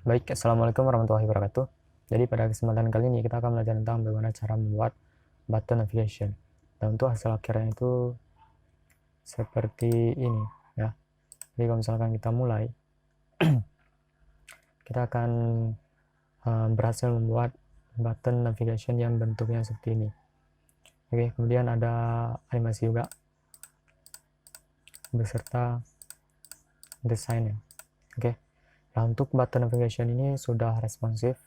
Baik, Assalamualaikum warahmatullahi wabarakatuh. Jadi pada kesempatan kali ini kita akan belajar tentang bagaimana cara membuat button navigation. Dan untuk hasil akhirnya itu seperti ini ya. Jadi kalau misalkan kita mulai, kita akan berhasil membuat button navigation yang bentuknya seperti ini. Oke, kemudian ada animasi juga beserta desainnya. Oke. Nah, untuk button navigation ini sudah responsif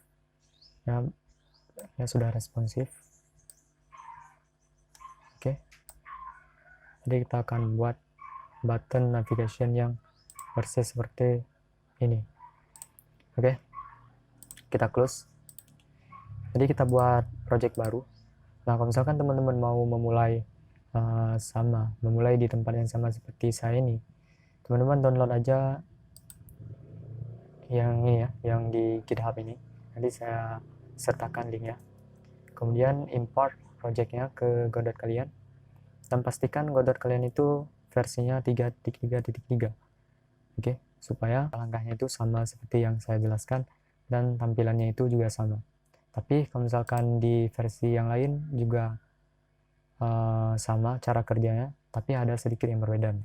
ya, sudah responsif. Oke. Jadi kita akan buat button navigation yang persis seperti ini. Oke. Kita close. Jadi kita buat project baru. Nah, kalau misalkan teman-teman mau memulai memulai di tempat yang sama seperti saya ini, teman-teman download aja yang ini ya, yang di GitHub ini. Nanti saya sertakan linknya. Kemudian import projectnya ke Godot kalian, dan pastikan Godot kalian itu versinya 3.3.3. Oke, supaya langkahnya itu sama seperti yang saya jelaskan dan tampilannya itu juga sama. Tapi kalau misalkan di versi yang lain juga sama cara kerjanya, tapi ada sedikit yang berbeda.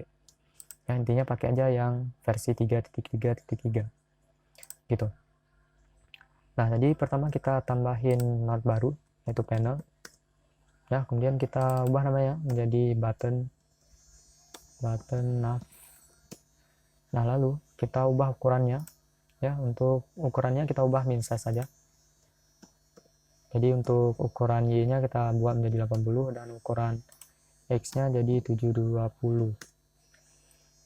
Ya, intinya pakai aja yang versi 3.3.3 gitu. Nah, jadi pertama kita tambahin node baru, yaitu panel. Ya, kemudian kita ubah namanya menjadi button nav. Nah, lalu kita ubah ukurannya. Ya, untuk ukurannya kita ubah min size saja. Jadi untuk ukuran Y-nya kita buat menjadi 80 dan ukuran X-nya jadi 720.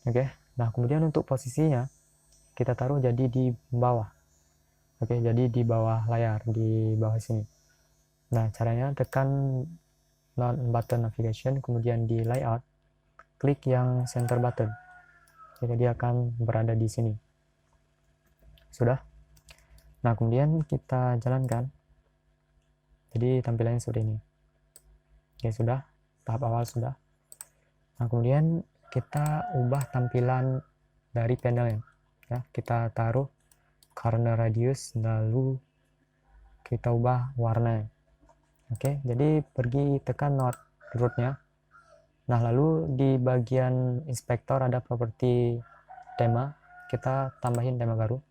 Oke. Nah, kemudian untuk posisinya kita taruh jadi di bawah. Oke, jadi di bawah layar, di bawah sini. Nah, caranya tekan button navigation, kemudian di layout, klik yang center button. Jadi dia akan berada di sini. Sudah? Nah, kemudian kita jalankan. Jadi tampilannya seperti ini. Oke, sudah. Tahap awal sudah. Nah, kemudian kita ubah tampilan dari panelnya. Ya, kita taruh corner radius, lalu kita ubah warna. Oke, jadi pergi tekan node root-nya. Nah, lalu di bagian inspektor ada properti tema. Kita tambahin tema baru.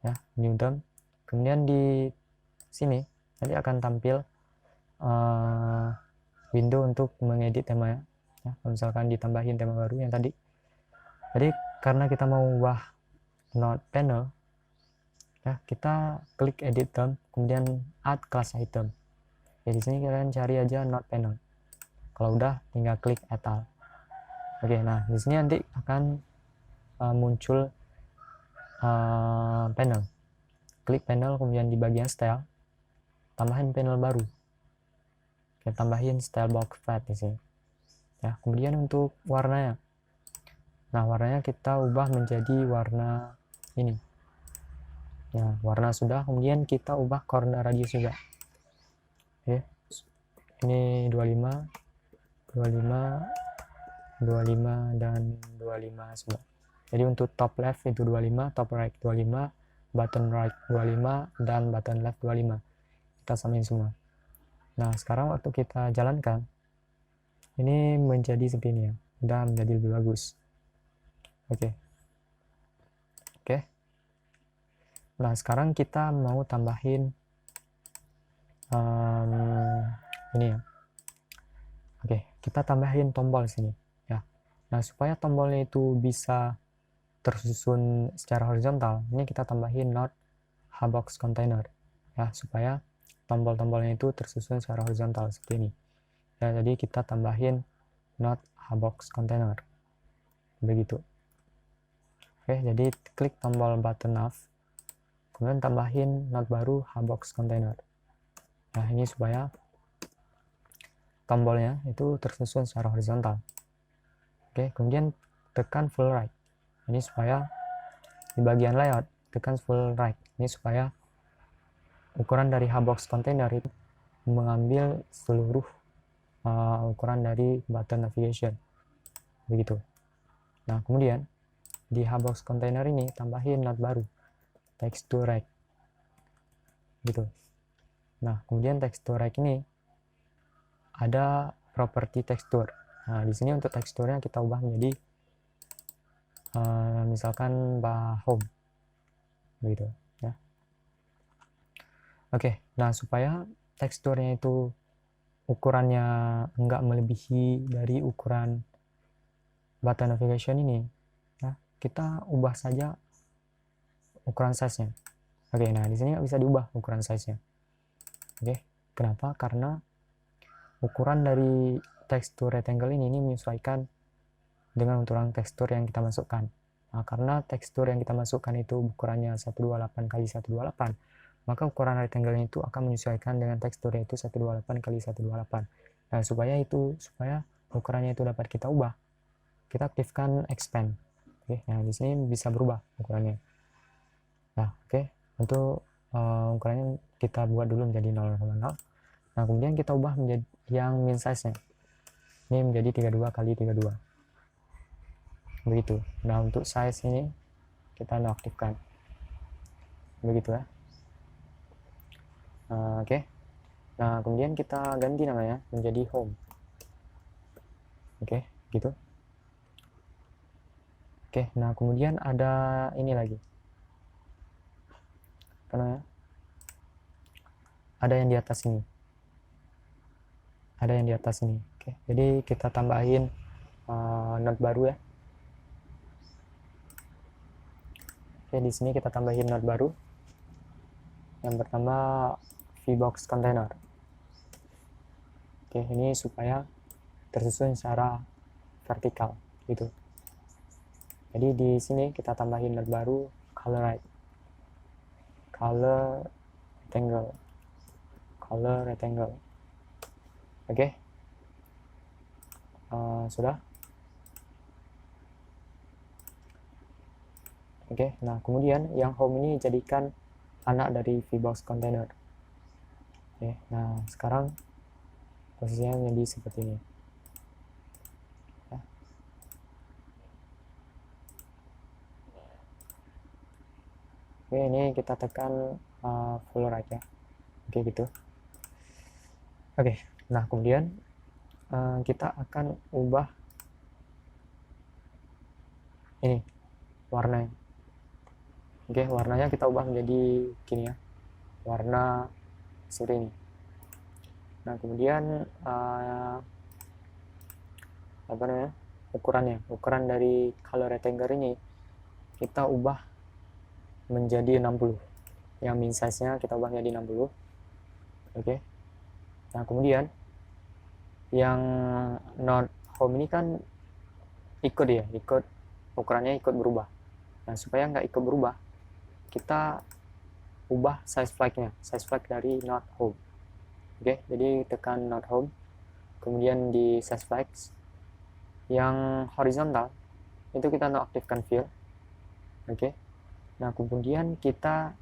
Ya, new theme. Kemudian di sini nanti akan tampil window untuk mengedit temanya. Ya, misalkan ditambahin tema baru yang tadi. Jadi karena kita mau ubah node panel, ya kita klik edit theme, kemudian add class item. Ya, di sini kalian cari aja node panel. Kalau udah tinggal klik add all. Oke, nah di sini nanti akan muncul panel. Klik panel, kemudian di bagian style tambahin panel baru. Oke, tambahin style box flat di sini. Ya, kemudian untuk warnanya. Nah, warnanya kita ubah menjadi warna ini. Ya, warna sudah, kemudian kita ubah corner radius juga. Oke. Ini 25 dan 25 semua. Jadi untuk top left itu 25, top right 25, button right 25, dan button left 25. Kita samain semua. Nah, sekarang waktu kita jalankan, ini menjadi seperti ini ya. Udah menjadi lebih bagus. Oke. Nah, sekarang kita mau tambahin ini ya. Oke, kita tambahin tombol sini ya. Nah, supaya tombolnya itu bisa tersusun secara horizontal, ini kita tambahin node hbox container ya, supaya tombol-tombolnya itu tersusun secara horizontal seperti ini. Ya, jadi kita tambahin node hbox container. Begitu. Oke, jadi klik tombol button nav, kemudian tambahin node baru hbox container. Nah, ini supaya tombolnya itu tersusun secara horizontal. Oke, kemudian tekan full right. Ini supaya di bagian layout tekan full right. Ini supaya ukuran dari hbox container itu mengambil seluruh ukuran dari button navigation. Begitu. Nah, kemudian di hbox container ini tambahin node baru. texture rect gitu. Nah, kemudian texture rect ini ada properti tekstur. Nah, di sini untuk teksturnya kita ubah menjadi misalkan home begitu ya. Oke, nah supaya teksturnya itu ukurannya enggak melebihi dari ukuran button navigation ini ya, kita ubah saja ukuran size-nya. Oke, nah di sini nggak bisa diubah ukuran size-nya. Oke, kenapa? Karena ukuran dari tekstur rectangle ini menyesuaikan dengan ukuran tekstur yang kita masukkan. Nah, karena tekstur yang kita masukkan itu ukurannya 128 kali 128, maka ukuran rectangle itu akan menyesuaikan dengan teksturnya itu 128 kali 128. Nah, supaya ukurannya itu dapat kita ubah, kita aktifkan expand. Oke, nah di sini bisa berubah ukurannya. Nah, oke, untuk ukurannya kita buat dulu menjadi 0,0. Nah, kemudian kita ubah menjadi yang min size-nya. Ini menjadi 32 kali 32. Begitu. Nah, untuk size ini kita nonaktifkan. Begitu ya. Oke. Nah, kemudian kita ganti namanya menjadi home. Oke, gitu. Oke, nah kemudian ada ini lagi. Apa namanya? Ada yang di atas ini. Ada yang di atas ini. Oke, jadi kita tambahin node baru ya. Oke, di sini kita tambahin node baru. Yang pertama VBox container. Oke, ini supaya tersusun secara vertikal gitu. Jadi di sini kita tambahin node baru color rectangle. Oke. Sudah. Oke, nah kemudian yang home ini jadikan anak dari VBox container. Oke, nah sekarang posisinya menjadi seperti ini. Ya. Oke, ini kita tekan full right ya. Oke, gitu. Oke, nah kemudian kita akan ubah ini warnanya. Oke, warnanya kita ubah menjadi gini ya, warna seperti ini. Nah, kemudian apa namanya, ukuran dari color rectangle ini kita ubah menjadi 60. Yang min size-nya kita ubah menjadi 60. Oke. Nah, kemudian yang node home ini kan ikut ukurannya ikut berubah. Nah, supaya nggak ikut berubah, kita ubah size flag dari node home. Oke, jadi tekan node home, kemudian di size flags yang horizontal itu kita nonaktifkan fill. Oke. Nah, kemudian kita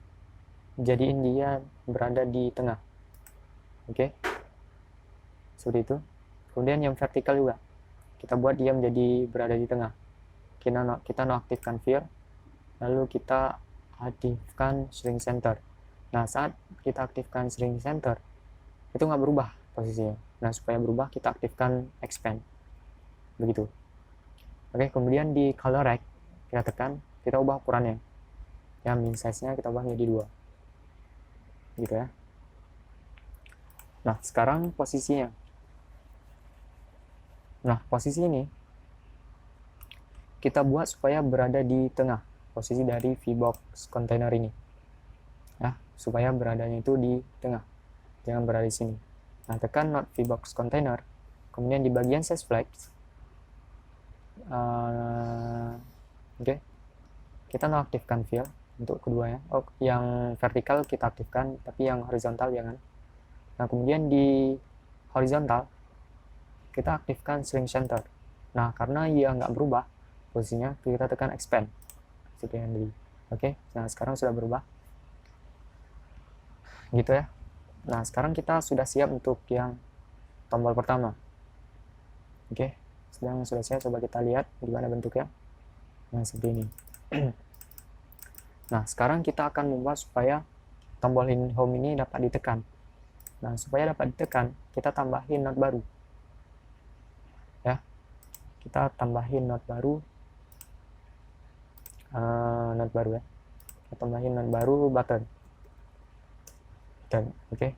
jadiin dia berada di tengah. Oke. Seperti itu. Kemudian yang vertikal juga kita buat dia menjadi berada di tengah. Kita nonaktifkan fill, lalu kita aktifkan shrink center. Nah, saat kita aktifkan shrink center itu nggak berubah posisinya. Nah, supaya berubah kita aktifkan expand. Begitu. Oke, kemudian di color rect kita tekan, kita ubah ukurannya. Yang min size-nya kita ubah menjadi 2. Gitu ya. Nah, sekarang posisinya. Nah, posisi ini kita buat supaya berada di tengah posisi dari VBox container ini. Nah, supaya beradanya itu di tengah. Jangan berada di sini. Nah, tekan not VBox container. Kemudian di bagian size flags. Oke. Kita nonaktifkan fill untuk keduanya. Oh, yang vertikal kita aktifkan, tapi yang horizontal jangan. Nah, kemudian di horizontal kita aktifkan shrink center. Nah, karena ia nggak berubah posisinya, kita tekan expand seperti yang tadi. Oke, nah sekarang sudah berubah gitu ya. Nah, sekarang kita sudah siap untuk yang tombol pertama. Oke, sedang sudah siap. Coba kita lihat gimana bentuknya. Nah, seperti ini. Nah, sekarang kita akan membuat supaya tombol home ini dapat ditekan. Nah, supaya dapat ditekan, kita tambahin node baru. Ya, kita tambahin node baru. Ya. Kita tambahin node baru button. Oke.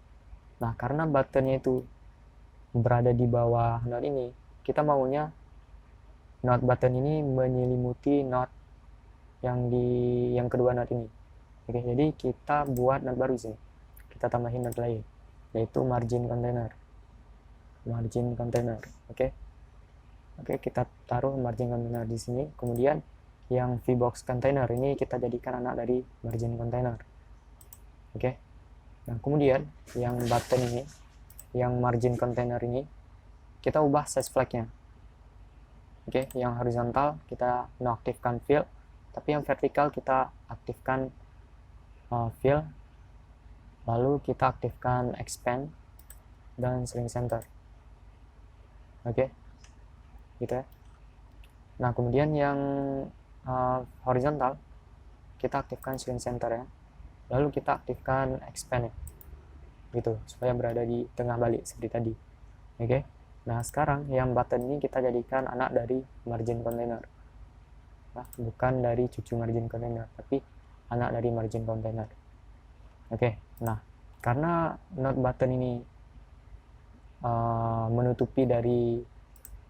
Nah, karena buttonnya itu berada di bawah node ini, kita maunya node button ini menyelimuti node yang kedua node ini. Oke, jadi kita buat node baru sini. Kita tambahin node lain, yaitu margin container. Oke. Oke, kita taruh margin container di sini. Kemudian yang VBox container ini kita jadikan anak dari margin container. Oke. Nah, kemudian yang button ini, yang margin container ini, kita ubah size flagnya. Oke, yang horizontal kita nonaktifkan fill, tapi yang vertikal kita aktifkan fill. Lalu kita aktifkan expand dan string center. Oke, gitu ya. Nah, kemudian yang horizontal kita aktifkan string center ya. Lalu kita aktifkan expand ya, gitu, supaya berada di tengah balik seperti tadi. Oke. Nah, sekarang yang button ini kita jadikan anak dari margin container. Nah, bukan dari cucu margin container, tapi anak dari margin container. Oke. Nah, karena node button ini menutupi dari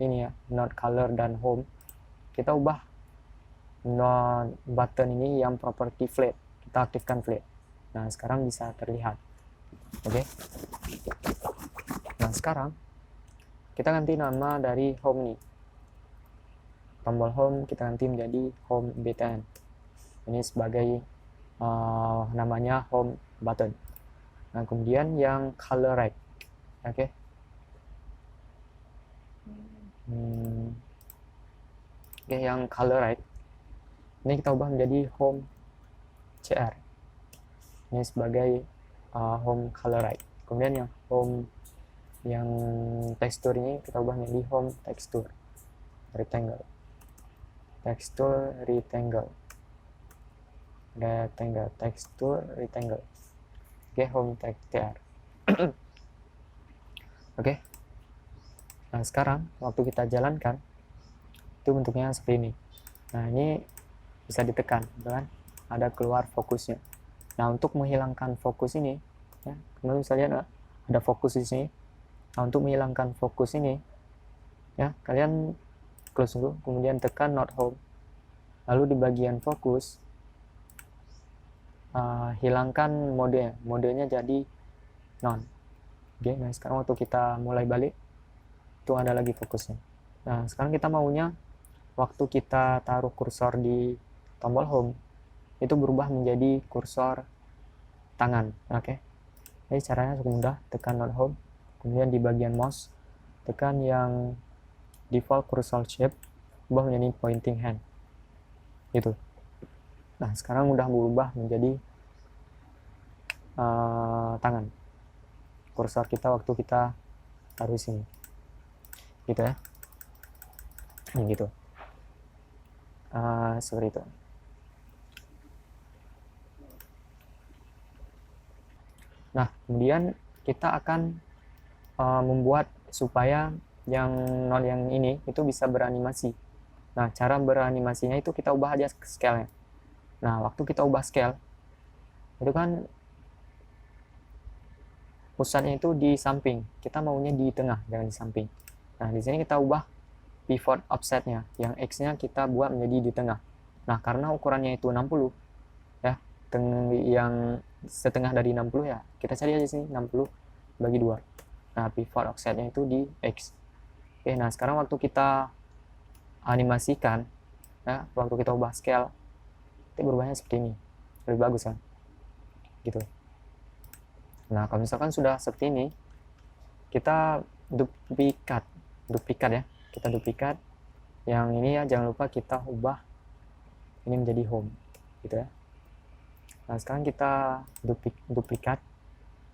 ini ya, node color dan home, kita ubah node button ini yang property flat. Kita aktifkan flat. Nah, sekarang bisa terlihat. Oke. Nah, sekarang kita ganti nama dari home nih. Tombol home kita ganti menjadi home btn. Ini sebagai namanya home button. Nah, kemudian yang color right. Oke. Oke, yang color right ini kita ubah menjadi home cr. Ini sebagai home color right. Kemudian yang home yang tekstur ini kita ubah menjadi home texture rectangle. Texture rectangle. Texture rectangle. Oke, home tr. Oke. Nah, sekarang waktu kita jalankan itu bentuknya seperti ini. Nah, ini bisa ditekan, kan? Ada keluar fokusnya. Nah, untuk menghilangkan fokus ini, ya, kalian bisa lihat ada fokus di sini. Nah, untuk menghilangkan fokus ini, ya, kalian close dulu, kemudian tekan node home. Lalu di bagian fokus, hilangkan modenya jadi non. Oke, nah sekarang waktu kita mulai balik, itu ada lagi fokusnya. Nah, sekarang kita maunya waktu kita taruh kursor di tombol home, itu berubah menjadi kursor tangan. Oke. Jadi caranya cukup mudah, tekan node home, kemudian di bagian mouse, tekan yang default cursor shape, ubah menjadi pointing hand. Gitu. Nah, sekarang udah berubah menjadi tangan. Kursor kita waktu kita taruh sini. Gitu ya. Gitu. Seperti itu. Nah, kemudian kita akan membuat supaya yang node yang ini itu bisa beranimasi. Nah, cara beranimasinya itu kita ubah aja scale-nya. Nah, waktu kita ubah scale, itu kan pusatnya itu di samping. Kita maunya di tengah, jangan di samping. Nah, di sini kita ubah pivot offset-nya. Yang X-nya kita buat menjadi di tengah. Nah, karena ukurannya itu 60, ya, yang setengah dari 60 ya, kita cari aja sini 60 bagi 2. Nah, pivot offset-nya itu di X. Oke, nah sekarang waktu kita animasikan, ya, waktu kita ubah scale, itu berubahnya seperti ini. Lebih bagus kan? Gitu. Nah, kalau misalkan sudah seperti ini, kita duplikat ya. Kita duplikat. Yang ini ya, jangan lupa kita ubah ini menjadi home. Gitu ya. Nah, sekarang kita duplikat,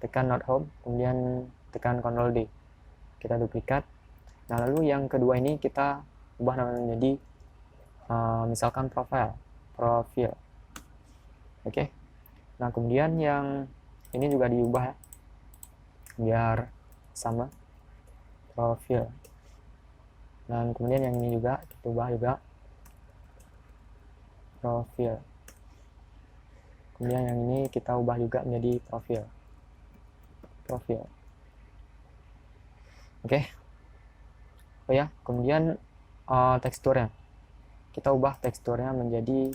tekan node home, kemudian tekan Ctrl D. Kita duplikat. Nah, lalu yang kedua ini kita ubah namanya menjadi misalkan profil. Oke. Nah kemudian yang ini juga diubah ya, biar sama profil. Dan kemudian yang ini juga kita ubah juga profil. Kemudian yang ini kita ubah juga menjadi profil. Oke. Oh ya, kemudian teksturnya kita ubah teksturnya menjadi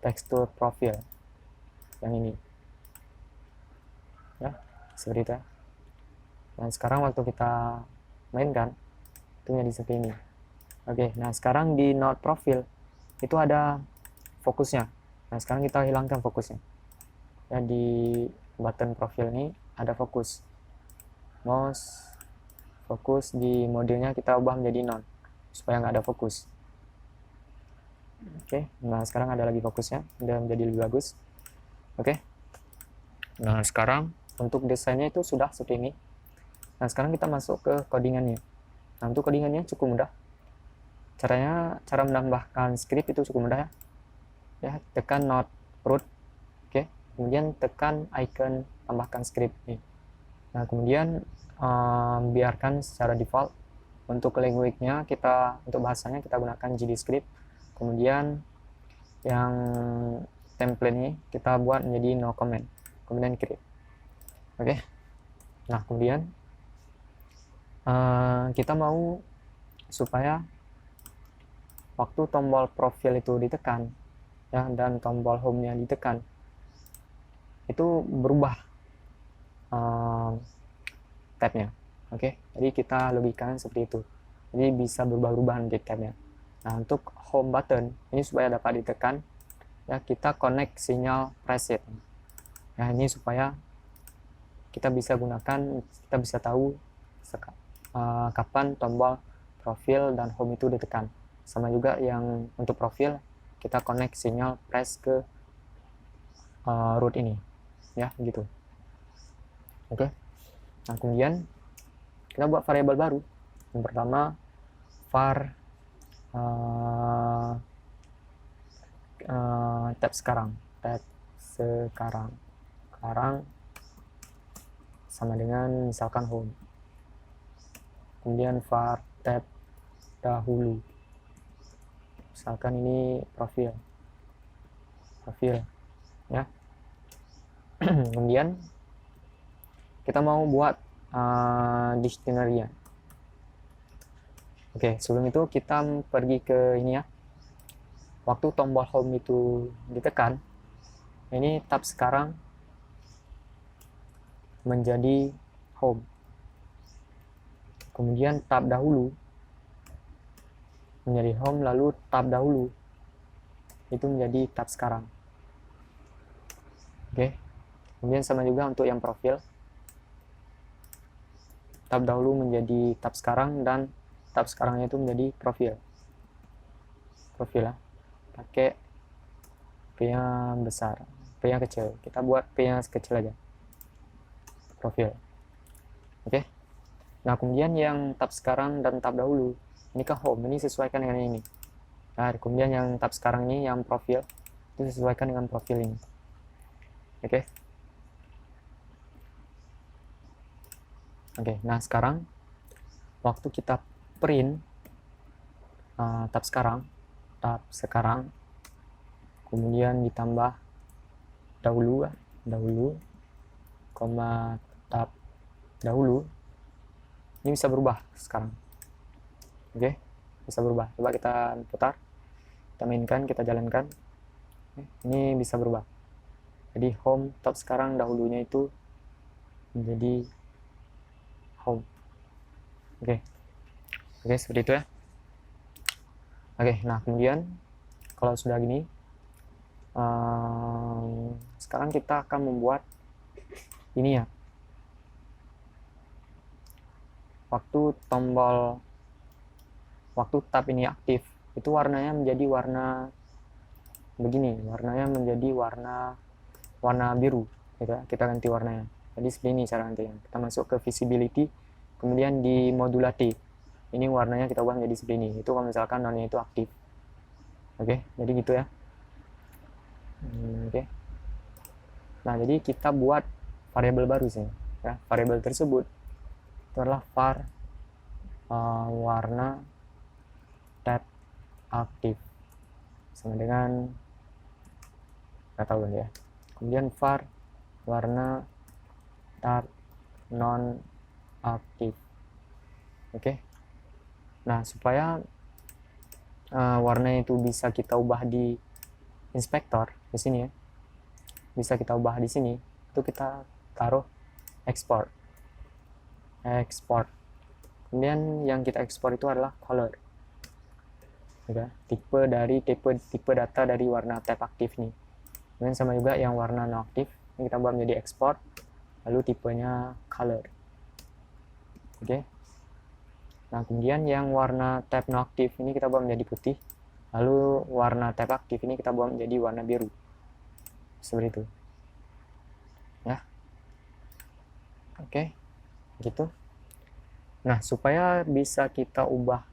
tekstur profil yang ini ya, seperti itu ya. Dan sekarang waktu kita mainkan itu jadi seperti ini. Oke, nah sekarang di node profil itu ada fokusnya. Nah sekarang kita hilangkan fokusnya ya, di button profil ini ada fokus. Mouse fokus di modenya kita ubah menjadi none supaya nggak ada fokus. Oke, nah sekarang ada lagi fokusnya, udah menjadi lebih bagus. Oke, nah sekarang untuk desainnya itu sudah seperti ini. Nah sekarang kita masuk ke codingannya. Nah untuk codingannya cukup mudah. Cara menambahkan script itu cukup mudah ya. Ya, tekan node root, oke, kemudian tekan icon tambahkan script nih. Nah kemudian biarkan secara default. Untuk language-nya untuk bahasanya kita gunakan JavaScript. Kemudian yang template ini kita buat menjadi no comment, kemudian create. Oke. Nah kemudian kita mau supaya waktu tombol profil itu ditekan ya, dan tombol home-nya ditekan itu berubah tab-nya. Oke, jadi kita logikakan seperti itu. Jadi bisa berubah-ubah nanti tab-nya. Nah, untuk home button ini supaya dapat ditekan ya, kita connect sinyal preset. Nah, ini supaya kita bisa gunakan, kita bisa tahu kapan tombol profil dan home itu ditekan. Sama juga yang untuk profil kita connect sinyal press ke root ini ya, gitu. Oke. Nah kemudian kita buat variabel baru. Yang pertama var tab sekarang sama dengan misalkan home. Kemudian var tab dahulu, misalkan ini profil ya. Kemudian kita mau buat dictionary-nya. Oke, sebelum itu kita pergi ke ini ya. Waktu tombol home itu ditekan, ini tab sekarang menjadi home. Kemudian tab dahulu menjadi home, lalu tab dahulu itu menjadi tab sekarang. Oke. Kemudian sama juga untuk yang profil. Tab dahulu menjadi tab sekarang dan tab sekarangnya itu menjadi profil ya. Pakai P yang besar, P yang kecil. Kita buat P yang kecil aja. Profil. Oke. Nah, kemudian yang tab sekarang dan tab dahulu ini ke home, ini sesuaikan dengan ini. Nah, kemudian yang tab sekarang ini yang profil itu sesuaikan dengan profil ini. Oke. Oke, nah sekarang waktu kita print tab sekarang kemudian ditambah dahulu, tab dahulu, ini bisa berubah sekarang. Oke, bisa berubah. Coba kita putar, kita mainkan, kita jalankan. Ini bisa berubah. Jadi home tab sekarang dahulunya itu menjadi home. Oke, seperti itu ya. Oke, nah kemudian kalau sudah gini, sekarang kita akan membuat ini ya. Waktu tab ini aktif, itu warnanya menjadi warna begini, warnanya menjadi warna biru, gitu ya. Kita ganti warnanya. Jadi seperti ini cara gantinya. Kita masuk ke visibility, kemudian di modulate. Ini warnanya kita ubah menjadi seperti ini. Itu kalau misalkan nonnya itu aktif. Oke, jadi gitu ya. Oke. Nah, jadi kita buat variabel baru sih ya. Variabel tersebut itu adalah var warna tab aktif sama dengan nggak tahu ya. Kemudian var warna tab non aktif. Oke. Nah, supaya warna itu bisa kita ubah di inspektor di sini ya, bisa kita ubah di sini, itu kita taruh export. Kemudian yang kita ekspor itu adalah color, ya, tipe data dari warna tab aktif nih. Kemudian sama juga yang warna non aktif ini kita buat menjadi export, lalu tipenya color. Oke. Nah, kemudian yang warna tab non aktif ini kita buat menjadi putih, lalu warna tab aktif ini kita buat menjadi warna biru, seperti itu ya. Oke, gitu. Nah, supaya bisa kita ubah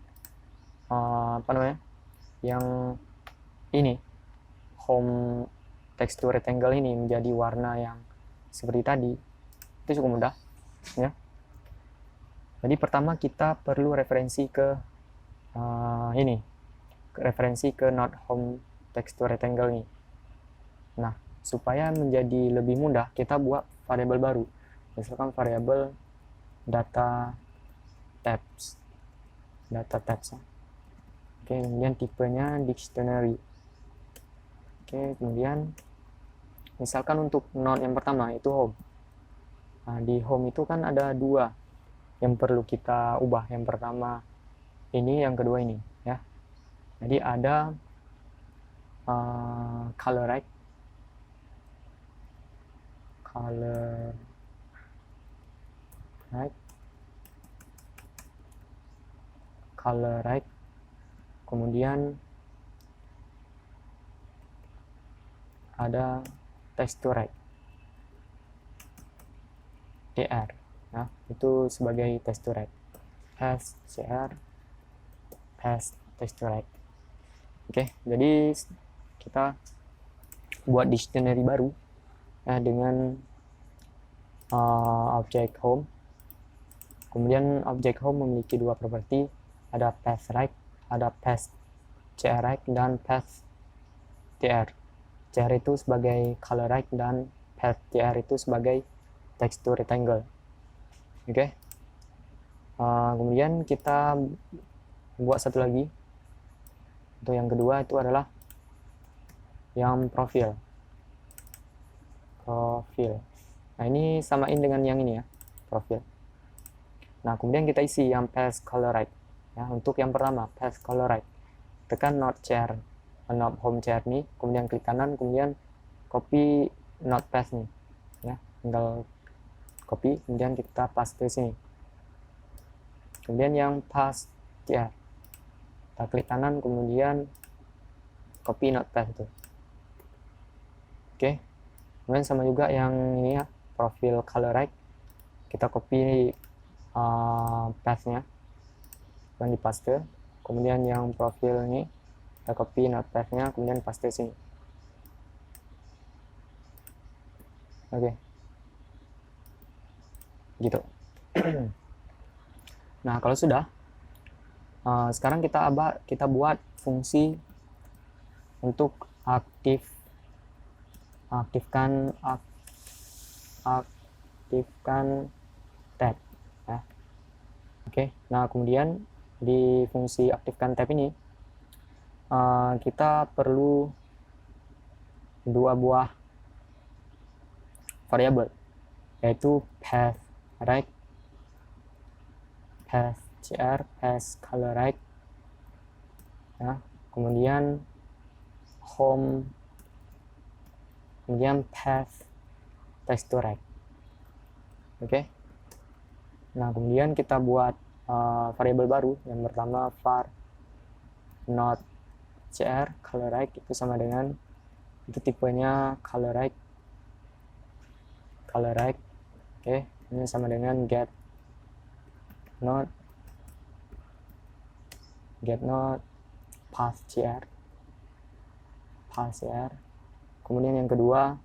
yang ini home tekstur rectangle ini menjadi warna yang seperti tadi, itu cukup mudah ya. Jadi pertama kita perlu referensi ke referensi ke not home tekstur rectangle ini. Nah, supaya menjadi lebih mudah kita buat variabel baru, misalkan variabel data tabs. Oke, kemudian tipenya dictionary. Oke, kemudian misalkan untuk node yang pertama itu home. Nah, di home itu kan ada dua yang perlu kita ubah. Yang pertama ini, yang kedua ini ya. Jadi ada color right, kemudian ada texture right, tr ya, itu sebagai texture right, texture right. Oke, jadi kita buat dictionary baru ya, dengan objek home. Kemudian objek home memiliki dua properti, ada path right, ada path cr right, dan path tr. Cr itu sebagai color right dan path tr itu sebagai texture rectangle. Oke. Kemudian kita buat satu lagi. Untuk yang kedua itu adalah yang profil. Nah, ini samain dengan yang ini ya, profil. Nah, kemudian kita isi yang path color right. Ya, untuk yang pertama, path color right. Tekan not home chair nih, kemudian klik kanan, kemudian copy not path nih. Ya, tinggal copy, kemudian kita paste ke sini. Kemudian yang path ya, kita klik kanan, kemudian copy not path itu. Oke. Kemudian sama juga yang ini ya, profil color right, kita copy path-nya dan dipaste. Kemudian yang profil ini kita copy not path-nya, kemudian paste sini. Oke. Gitu. Nah, kalau sudah, sekarang kita buat fungsi untuk aktifkan tab ya. Oke. Nah, kemudian di fungsi aktifkan tab ini kita perlu dua buah variabel, yaitu path right, path cr, path color right ya. Kemudian home, kemudian path texture right. Oke. Nah, kemudian kita buat variabel baru. Yang pertama var not cr color right, itu sama dengan itu tipenya color right. Oke, ini sama dengan get not path cr. Kemudian yang kedua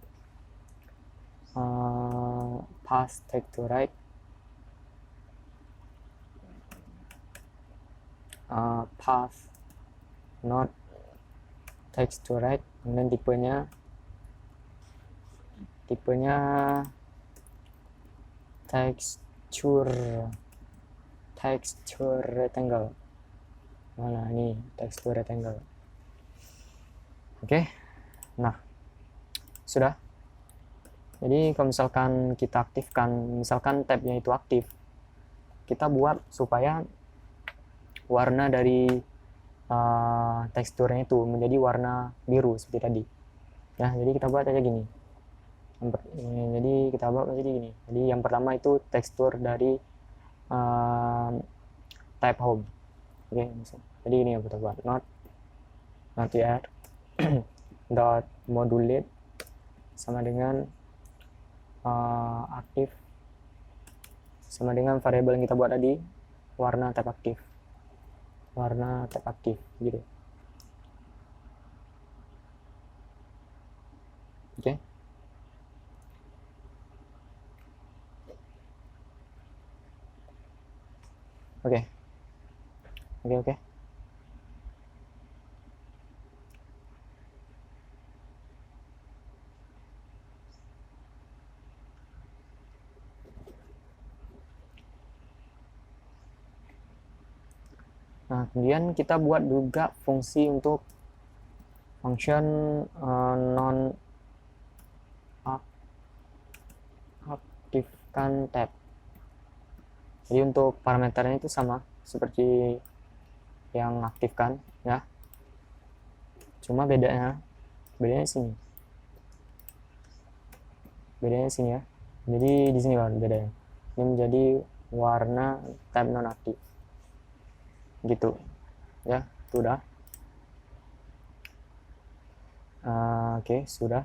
path text to right, path not text to right, kemudian tipenya texture rectangle. Mana ini texture rectangle. Oke. Nah, sudah. Jadi kalau misalkan kita aktifkan, misalkan tabnya itu aktif, kita buat supaya warna dari teksturnya itu menjadi warna biru seperti tadi. Ya, jadi kita buat aja gini. Jadi kita buat aja gini. Jadi yang pertama itu tekstur dari type home. Oke, jadi ini yang kita buat not yet dot modulate sama dengan aktif sama dengan variabel yang kita buat tadi, warna tab aktif gitu. Oke. Oke. Nah, kemudian kita buat juga fungsi untuk function non aktifkan tab. Jadi untuk parameternya itu sama seperti yang aktifkan ya. Cuma bedanya sini. Bedanya sini ya. Jadi di sini baru bedanya. Ini menjadi warna tab non aktif. Gitu. Ya, sudah. Oke, sudah.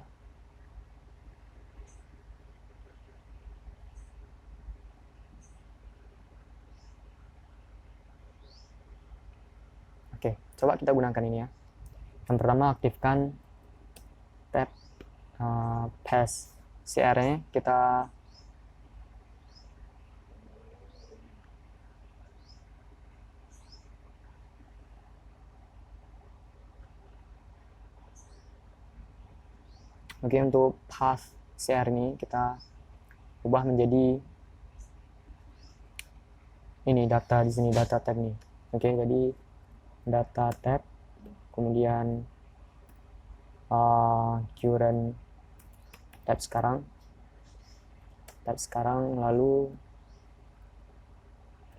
Oke, coba kita gunakan ini ya. Yang pertama aktifkan tab pass CR-nya kita untuk path CR ini kita ubah menjadi ini data di sini, data tab nih. Oke, jadi data tab, kemudian current tab sekarang, lalu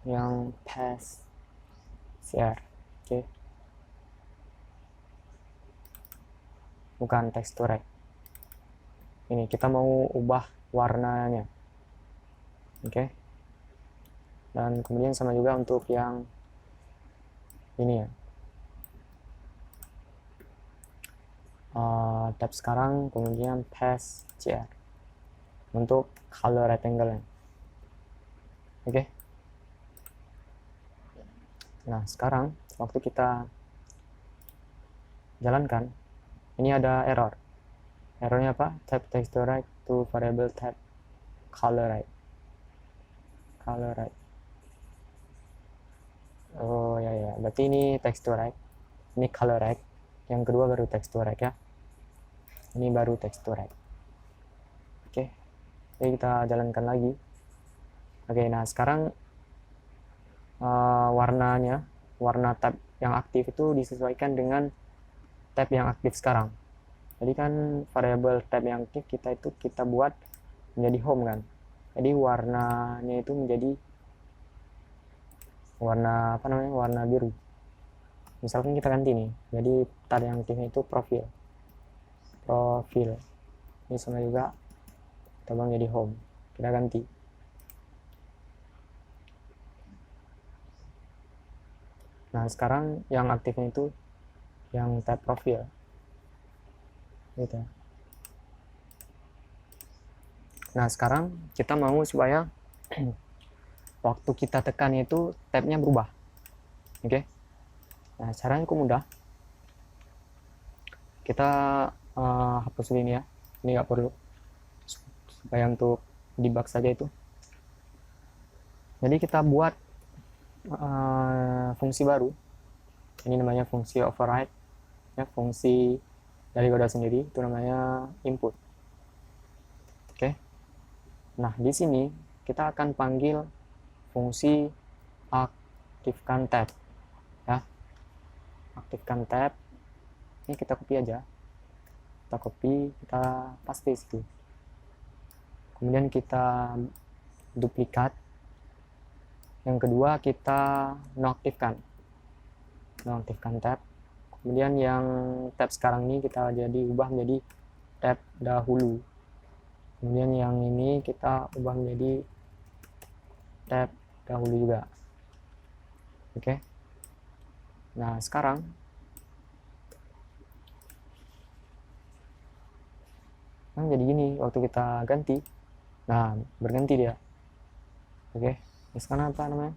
yang pass CR. Oke. Bukan tekstur. Ini kita mau ubah warnanya. Oke. Dan kemudian sama juga untuk yang ini ya. Tab sekarang, kemudian pass CR untuk color rectangle. Oke. Nah, sekarang waktu kita jalankan, ini ada error. Errornya apa? Tab texture right to variable tab color right. Oh ya, berarti ini texture right, ini color right, yang kedua baru texture right ya. Ini baru texture right. Oke, jadi kita jalankan lagi. Oke, nah sekarang warna tab yang aktif itu disesuaikan dengan tab yang aktif sekarang. Jadi kan variabel tab yang aktif kita buat menjadi home kan. Jadi warnanya itu menjadi warna warna biru. Misalkan kita ganti nih, jadi tab yang aktifnya itu profil. Ini sama juga kita buat jadi home. Kita ganti. Nah, sekarang yang aktifnya itu yang tab profil. Gitu. Nah, sekarang kita mau supaya waktu kita tekan itu tabnya berubah. Oke. Nah, caranya cukup mudah. Kita hapus ini ya. Ini nggak perlu. supaya untuk debug saja itu. Jadi kita buat fungsi baru, ini namanya fungsi override ya, fungsi dari Godot sendiri, itu namanya input. Oke. Nah, di sini kita akan panggil fungsi aktifkan tab ya. Aktifkan tab. Ini kita copy aja. Kita copy, kita paste situ. Kemudian kita duplikat. Yang kedua kita nonaktifkan. Nonaktifkan tab. Kemudian yang tab sekarang ini kita jadi ubah menjadi tab dahulu. Kemudian yang ini kita ubah menjadi tab dahulu juga. Oke. Nah, sekarang jadi gini waktu kita ganti. Nah, berganti dia. Oke. Nah, sekarang apa namanya?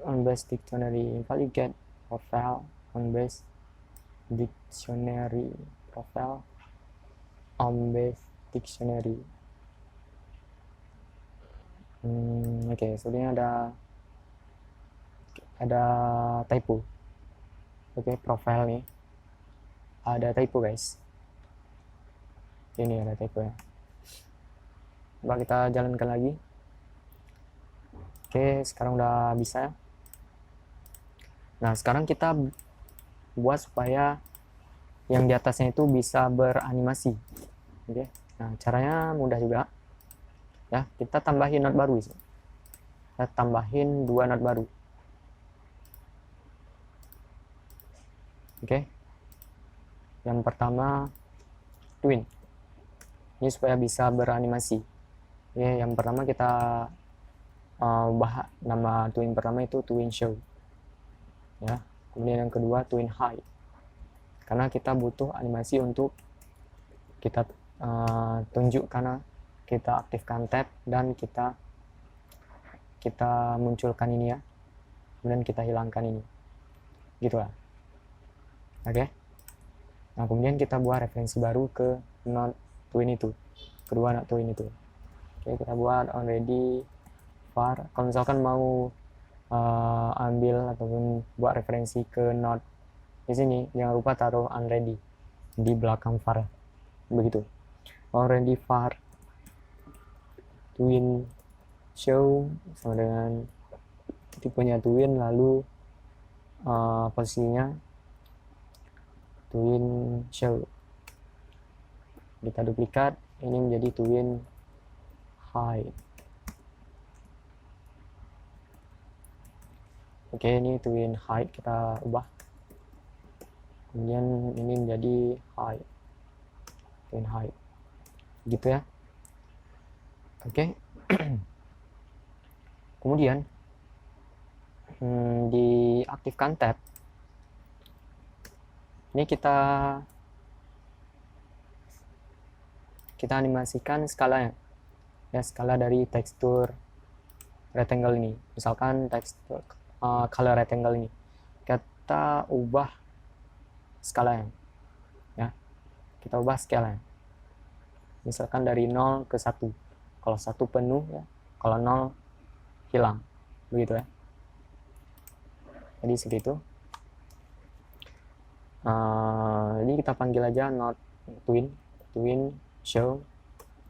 On base dictionary invalidate profile on base dictionary profile on base dictionary. Oke, sebenarnya ada typo. Oke, profile nih ada typo guys. Ini ada typo ya. Coba kita jalankan lagi. Oke, sekarang udah bisa ya. Nah, sekarang kita buat supaya yang di atasnya itu bisa beranimasi. Oke. Nah, caranya mudah juga. Ya, kita tambahin node baru. Kita tambahin 2 node baru. Oke. Yang pertama twin. Ini supaya bisa beranimasi. Oke, yang pertama kita ubah nama twin pertama itu twin show. Ya. Kemudian yang kedua twin hide. Karena kita butuh animasi untuk kita tunjuk karena kita aktifkan tab dan kita munculkan ini ya. Kemudian kita hilangkan ini. Gitu lah. Oke. Nah, kemudian kita buat referensi baru ke node twin itu. Kedua node twin itu. Oke, kita buat already var. Kalau misalkan mau ambil ataupun buat referensi ke node di sini, jangan lupa taruh unready di belakang var. Begitu. Already var twin show sama dengan tipenya twin, lalu posisinya twin show. Kita duplikat, ini menjadi twin hide. Oke, ini twin hide kita ubah. Kemudian ini menjadi hide. Twin hide. Gitu ya. Oke. Kemudian diaktifkan tab. Ini kita animasikan skalanya. Ya, skala dari tekstur rectangle ini. Misalkan tekstur color rectangle ini. Kita ubah skalanya. Ya. Kita ubah skalanya. Misalkan dari 0 ke 1. Kalau 1 penuh ya, kalau 0 hilang. Begitu ya. Jadi segitu. Ini kita panggil aja node twin show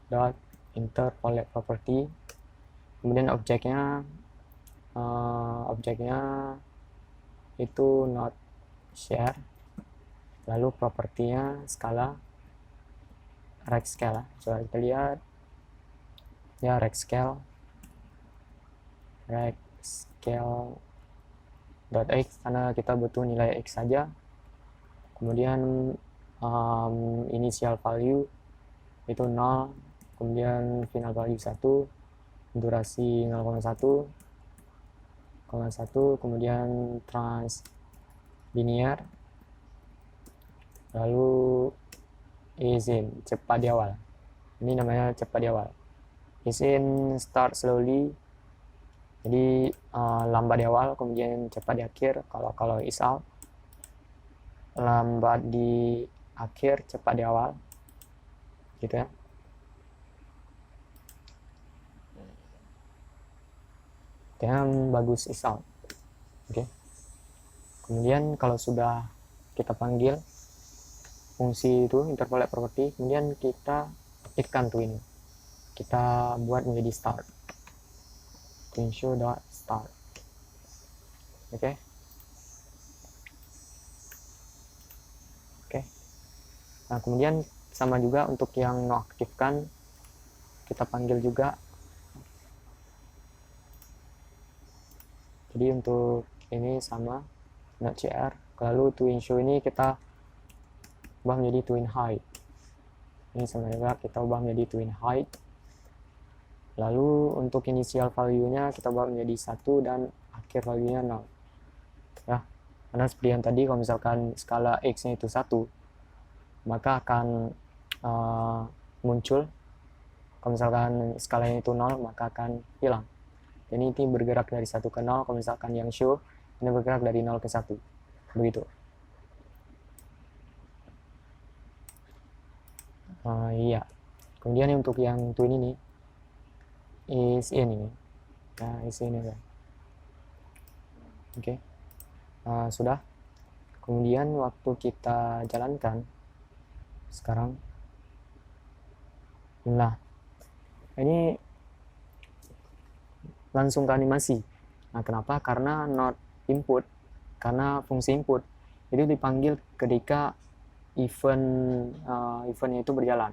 dot interpolate property. Kemudian objeknya itu node share, lalu propertinya skala rect scale. Coba kita lihat ya, rect scale dot x karena kita butuh nilai x saja. Kemudian initial value itu 0, kemudian final value 1, durasi 0,1, kemudian trans linear, lalu izin cepat di awal. Ini namanya cepat di awal. Izin start slowly, jadi lambat di awal, kemudian cepat di akhir. Kalau is out, lambat di akhir, cepat di awal, gitu ya. yang bagus is out. Oke. Kemudian kalau sudah kita panggil fungsi itu interpolate property, kemudian kita aktifkan tuh ini, kita buat menjadi start, twin show dot start. Oke. Nah kemudian sama juga untuk yang no aktifkan, kita panggil juga. Jadi untuk ini sama .cr, lalu twin show ini kita ubah menjadi twin height. Ini sama juga kita ubah menjadi twin height. Lalu untuk initial value-nya kita ubah menjadi 1 dan akhir value-nya 0. Ya, karena seperti yang tadi, kalau misalkan skala x-nya itu 1, maka akan muncul. Kalau misalkan skalanya itu 0, maka akan hilang. Jadi ini bergerak dari 1 ke 0, kalau misalkan yang show ini bergerak dari 0 ke 1. Begitu. Iya. Kemudian untuk yang twin ini is ini. Nah, is ini ya. Oke. Sudah. Kemudian waktu kita jalankan sekarang, nah ini langsung ke animasi. Nah kenapa? Karena not input, karena fungsi input itu dipanggil ketika eventnya itu berjalan.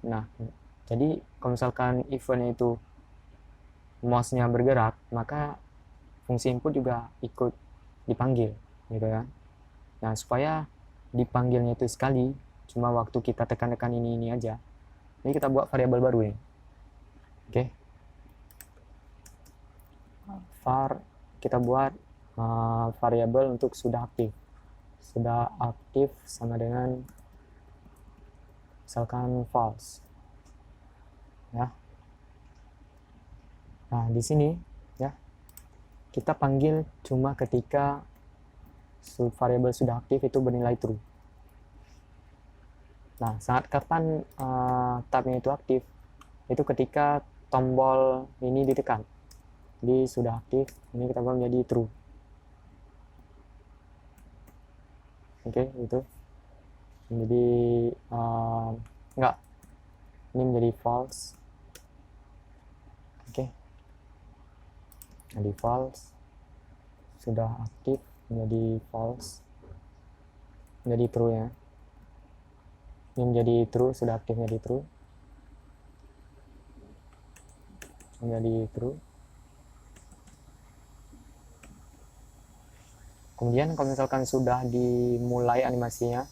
Nah jadi kalau misalkan eventnya itu mouse-nya bergerak, maka fungsi input juga ikut dipanggil, gitu ya. Nah supaya dipanggilnya itu sekali, cuma waktu kita tekan-tekan ini aja. Ini kita buat variabel baru ini. Oke. Var, kita buat variabel untuk sudah aktif. Sudah aktif sama dengan misalkan false. Ya. Nah, di sini ya kita panggil cuma ketika variabel sudah aktif itu bernilai true. Nah, saat kapan tabnya itu aktif? Itu ketika tombol ini ditekan. Jadi sudah aktif, ini kita buat menjadi true. Oke, itu. Jadi enggak. Ini menjadi false. Oke. Jadi false. Sudah aktif menjadi false. Menjadi true ya. Ini menjadi true, sudah aktif menjadi true. Menjadi true. Kemudian kalau misalkan sudah dimulai animasinya,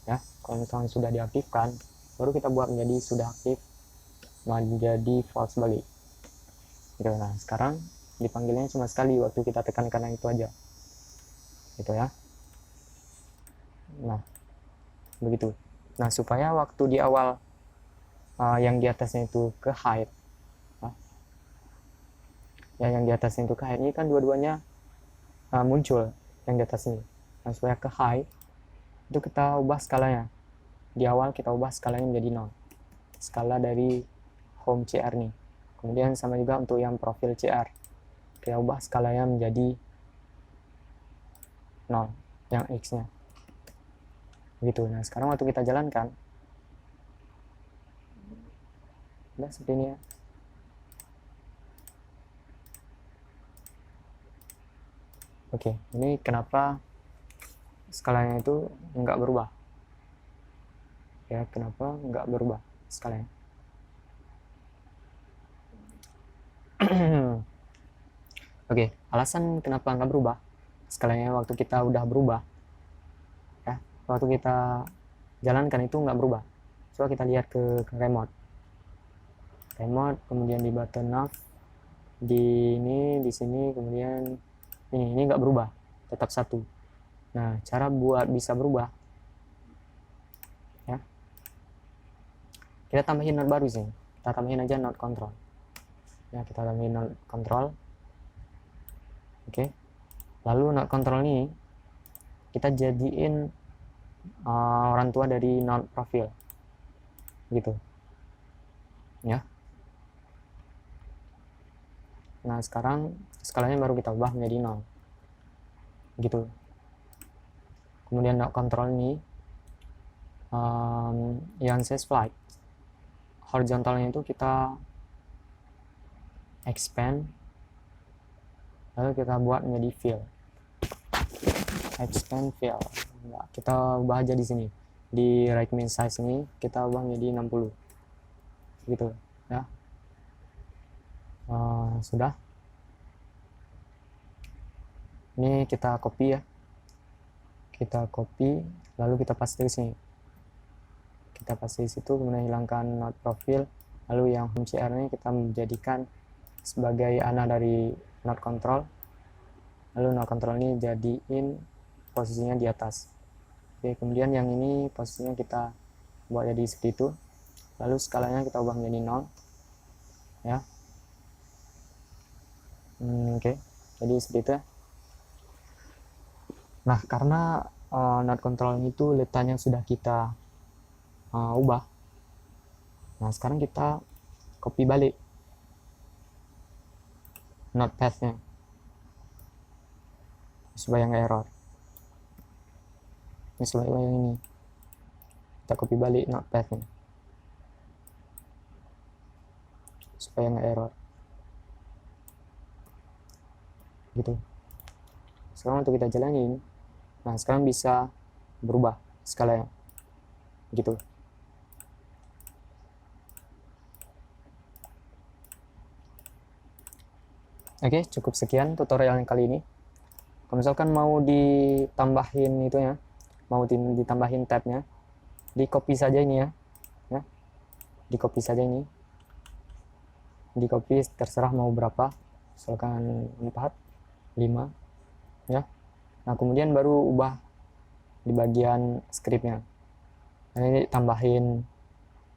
ya, kalau misalkan sudah diaktifkan, baru kita buat menjadi sudah aktif, menjadi false balik. Gitu. Nah, sekarang dipanggilnya cuma sekali waktu kita tekan kanan itu aja. Gitu ya. Nah, begitu. Nah, supaya waktu di awal yang di atasnya itu ke hide, ya yang di atasnya itu ke hide, ini kan dua-duanya muncul yang di atas ini. Nah, supaya ke high itu kita ubah skalanya. Di awal kita ubah skalanya menjadi 0. Skala dari home CR nih. Kemudian sama juga untuk yang profil CR. Kita ubah skalanya menjadi 0, yang X-nya. Begitu. Nah, sekarang waktu kita jalankan, udah seperti ini ya. Oke, ini kenapa skalanya itu nggak berubah? Ya, kenapa nggak berubah skalanya? Oke, alasan kenapa nggak berubah skalanya waktu kita udah berubah, ya, waktu kita jalankan itu nggak berubah. Coba kita lihat ke remote, kemudian di button nav, di ini, di sini, kemudian ini nggak berubah, tetap 1. Nah, cara buat bisa berubah, ya, kita tambahin node baru sih. Kita tambahin aja node control. Ya, kita tambahin node control. Oke. Lalu node control ini kita jadiin orang tua dari node profil. Gitu. Ya. Nah sekarang skalanya baru kita ubah menjadi 0 gitu. Kemudian node control ini yang says flight, horizontalnya itu kita expand, lalu kita buat menjadi fill, expand fill. Nah, kita ubah aja di sini di right min size ini kita ubah menjadi 60 gitu ya. Sudah, ini kita copy ya, kita copy lalu kita paste di sini, kita paste di situ, kemudian hilangkan node profile, lalu yang home CR ini kita menjadikan sebagai ana dari node control, lalu node control ini jadiin posisinya di atas. Oke, kemudian yang ini posisinya kita buat jadi seperti itu, lalu skalanya kita ubah menjadi 0 ya. Oke, jadi seperti itu ya. Nah karena node control itu letaknya sudah kita ubah, nah sekarang kita copy balik node path-nya supaya nggak error. Ini supaya yang ini kita copy balik node path-nya supaya nggak error gitu. Sekarang untuk kita jalanin, nah sekarang bisa berubah skalanya gitu. Oke, cukup sekian tutorial yang kali ini. Kalau misalkan mau ditambahin itu ya, mau ditambahin tabnya, di copy saja ini ya, di copy saja ini, di copy terserah mau berapa, misalkan 4, 5 ya. Nah kemudian baru ubah di bagian scriptnya. Nah ini tambahin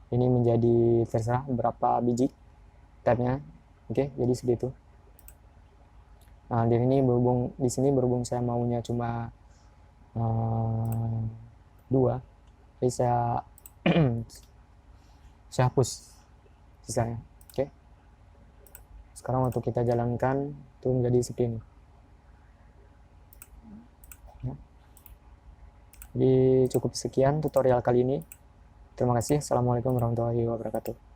ini menjadi terserah berapa biji tabnya. Oke, jadi seperti itu. Nah di sini berhubung saya maunya cuma 2, jadi saya saya hapus sisanya. Oke, sekarang untuk kita jalankan itu menjadi seperti ini ya. Jadi cukup sekian tutorial kali ini. Terima kasih. Assalamualaikum warahmatullahi wabarakatuh.